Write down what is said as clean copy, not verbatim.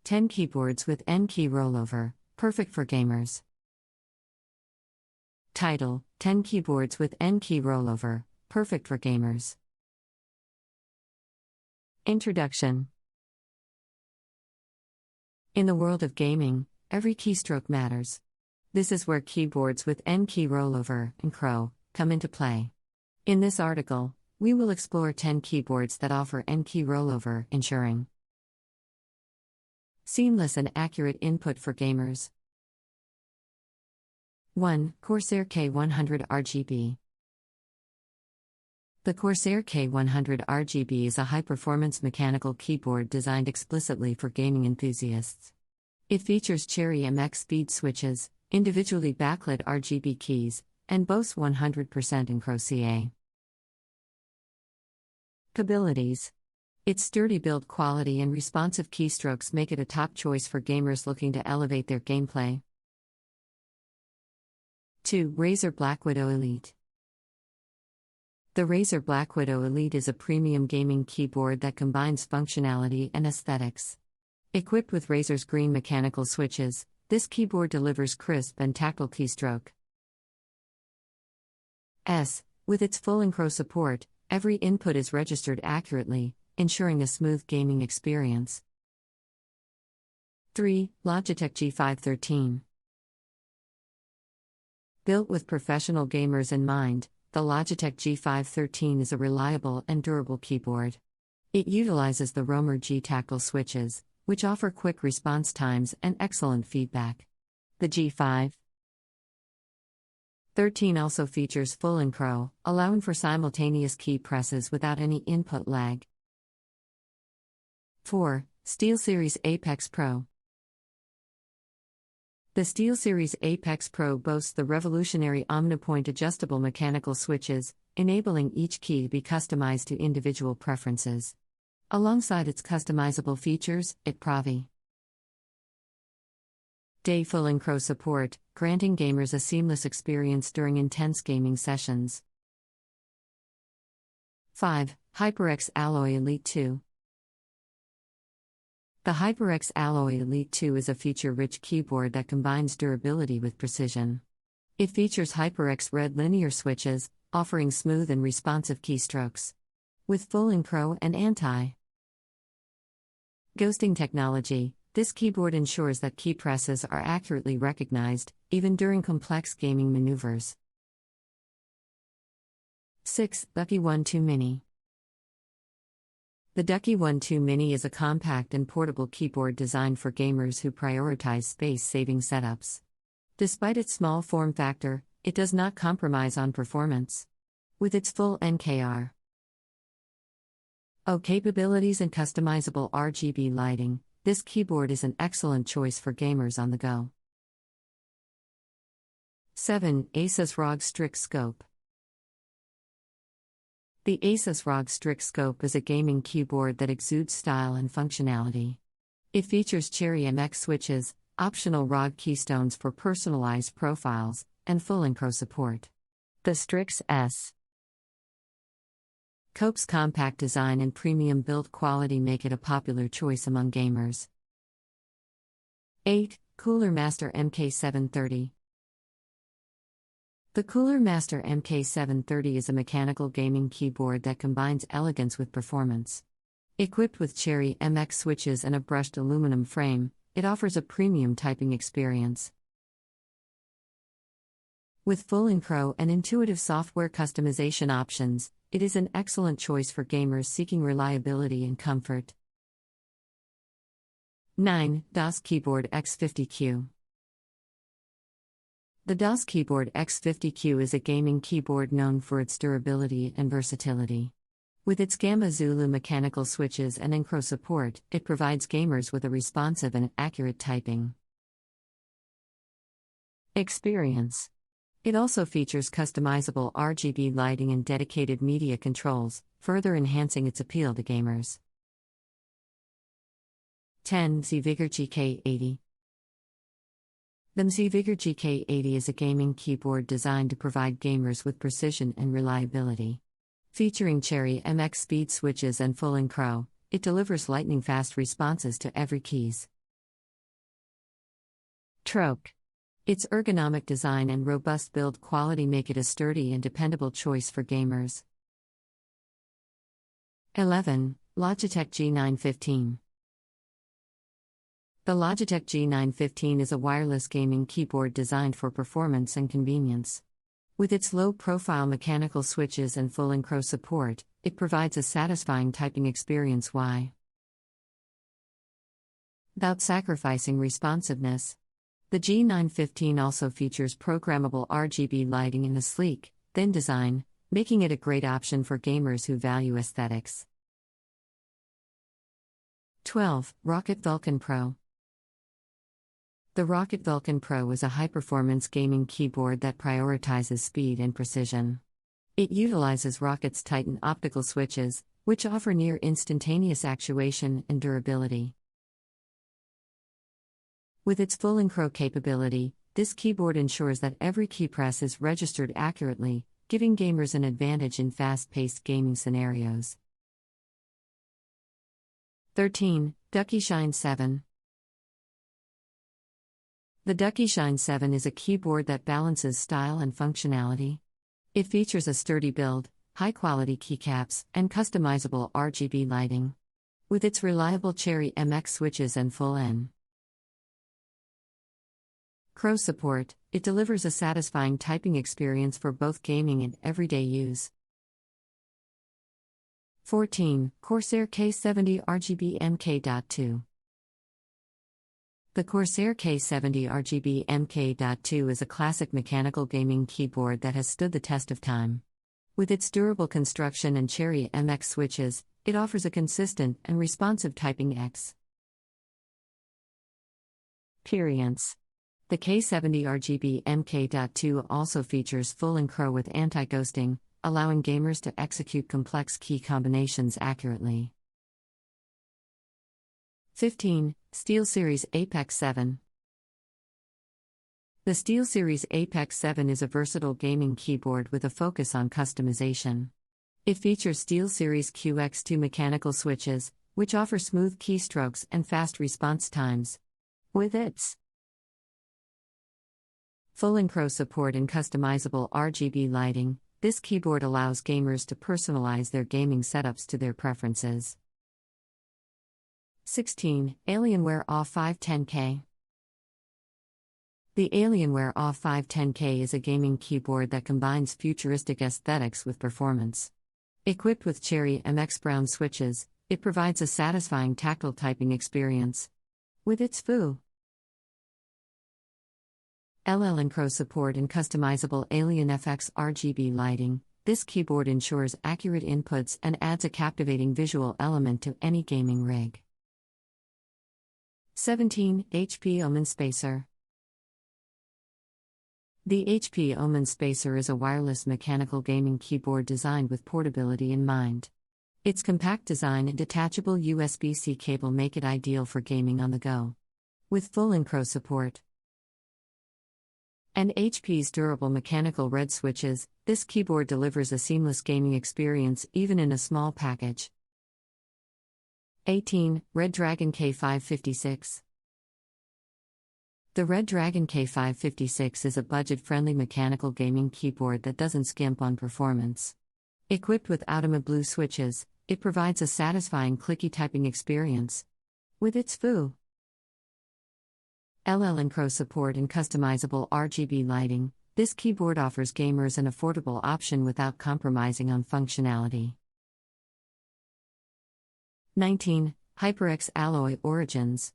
10 keyboards with Key Rollover, perfect for gamers. Title: 10 keyboards with Key Rollover, perfect for gamers. Introduction. In the world of gaming, every keystroke matters. This is where keyboards with Key Rollover and Crow come into play. In this article, we will explore 10 keyboards that offer Key Rollover, ensuring seamless and accurate input for gamers. 1. Corsair K100 RGB. The Corsair K100 RGB is a high-performance mechanical keyboard designed explicitly for gaming enthusiasts. It features Cherry MX speed switches, individually backlit RGB keys, and boasts 100% Encro CA. Capabilities. Its sturdy build quality and responsive keystrokes make it a top choice for gamers looking to elevate their gameplay. 2. Razer Black Widow Elite. The Razer Black Widow Elite is a premium gaming keyboard that combines functionality and aesthetics. Equipped with Razer's green mechanical switches, this keyboard delivers crisp and tactile keystroke. With its full Encro support, every input is registered accurately, ensuring a smooth gaming experience. 3. Logitech G513. Built with professional gamers in mind, the Logitech G513 is a reliable and durable keyboard. It utilizes the Roamer G tactile switches, which offer quick response times and excellent feedback. The G513 also features full Encro, allowing for simultaneous key presses without any input lag. 4. SteelSeries Apex Pro. The SteelSeries Apex Pro boasts the revolutionary OmniPoint adjustable mechanical switches, enabling each key to be customized to individual preferences. Alongside its customizable features, it provides full Encro support, granting gamers a seamless experience during intense gaming sessions. 5. HyperX Alloy Elite 2. The HyperX Alloy Elite 2 is a feature-rich keyboard that combines durability with precision. It features HyperX red linear switches, offering smooth and responsive keystrokes. With full Encro and anti-ghosting technology, this keyboard ensures that key presses are accurately recognized, even during complex gaming maneuvers. 6. Ducky 1-2 Mini. The Ducky 1-2 Mini is a compact and portable keyboard designed for gamers who prioritize space-saving setups. Despite its small form factor, it does not compromise on performance. With its full NKR capabilities and customizable RGB lighting, this keyboard is an excellent choice for gamers on the go. 7. Asus ROG Strix Scope. The Asus ROG Strix Scope is a gaming keyboard that exudes style and functionality. It features Cherry MX switches, optional ROG keystones for personalized profiles, and full Encro support. The Strix Scope's compact design and premium build quality make it a popular choice among gamers. 8. Cooler Master MK730. The Cooler Master MK730 is a mechanical gaming keyboard that combines elegance with performance. Equipped with Cherry MX switches and a brushed aluminum frame, it offers a premium typing experience. With full Encro and intuitive software customization options, it is an excellent choice for gamers seeking reliability and comfort. 9. DOS Keyboard X50Q. The DOS Keyboard X50Q is a gaming keyboard known for its durability and versatility. With its Gamma Zulu mechanical switches and Encro support, it provides gamers with a responsive and accurate typing experience. It also features customizable RGB lighting and dedicated media controls, further enhancing its appeal to gamers. 10. ZVigor GK80. The ZVigor GK80 is a gaming keyboard designed to provide gamers with precision and reliability. Featuring Cherry MX speed switches and full Encro, it delivers lightning-fast responses to every keys. Troke. Its ergonomic design and robust build quality make it a sturdy and dependable choice for gamers. 11. Logitech G915. The Logitech G915 is a wireless gaming keyboard designed for performance and convenience. With its low-profile mechanical switches and full encro support, it provides a satisfying typing experience without sacrificing responsiveness. The G915 also features programmable RGB lighting in a sleek, thin design, making it a great option for gamers who value aesthetics. 12. Rocket Vulcan Pro. The Rocket Vulcan Pro is a high-performance gaming keyboard that prioritizes speed and precision. It utilizes Rocket's Titan optical switches, which offer near-instantaneous actuation and durability. With its full encro capability, this keyboard ensures that every key press is registered accurately, giving gamers an advantage in fast-paced gaming scenarios. 13. Ducky Shine 7. The Ducky Shine 7 is a keyboard that balances style and functionality. It features a sturdy build, high-quality keycaps, and customizable RGB lighting. With its reliable Cherry MX switches and full Encro support, it delivers a satisfying typing experience for both gaming and everyday use. 14. Corsair K70 RGB MK.2. The Corsair K70 RGB MK.2 is a classic mechanical gaming keyboard that has stood the test of time. With its durable construction and Cherry MX switches, it offers a consistent and responsive typing experience. The K70 RGB MK.2 also features full encro with anti-ghosting, allowing gamers to execute complex key combinations accurately. 15. SteelSeries Apex 7. The SteelSeries Apex 7 is a versatile gaming keyboard with a focus on customization. It features SteelSeries QX2 mechanical switches, which offer smooth keystrokes and fast response times. With its full encro support and customizable RGB lighting, this keyboard allows gamers to personalize their gaming setups to their preferences. 16. Alienware AW510K. The Alienware AW510K is a gaming keyboard that combines futuristic aesthetics with performance. Equipped with Cherry MX Brown switches, it provides a satisfying tactile typing experience. With its LL Encro support and customizable Alien FX RGB lighting, this keyboard ensures accurate inputs and adds a captivating visual element to any gaming rig. 17. HP Omen Spacer. The HP Omen Spacer is a wireless mechanical gaming keyboard designed with portability in mind. Its compact design and detachable USB-C cable make it ideal for gaming on the go. With full encro support and HP's durable mechanical red switches, this keyboard delivers a seamless gaming experience even in a small package. 18. Red Dragon K556. The Red Dragon K556 is a budget-friendly mechanical gaming keyboard that doesn't skimp on performance. Equipped with Ultima Blue switches, it provides a satisfying clicky typing experience. With its LL Encro support and customizable RGB lighting, this keyboard offers gamers an affordable option without compromising on functionality. 19. HyperX Alloy Origins.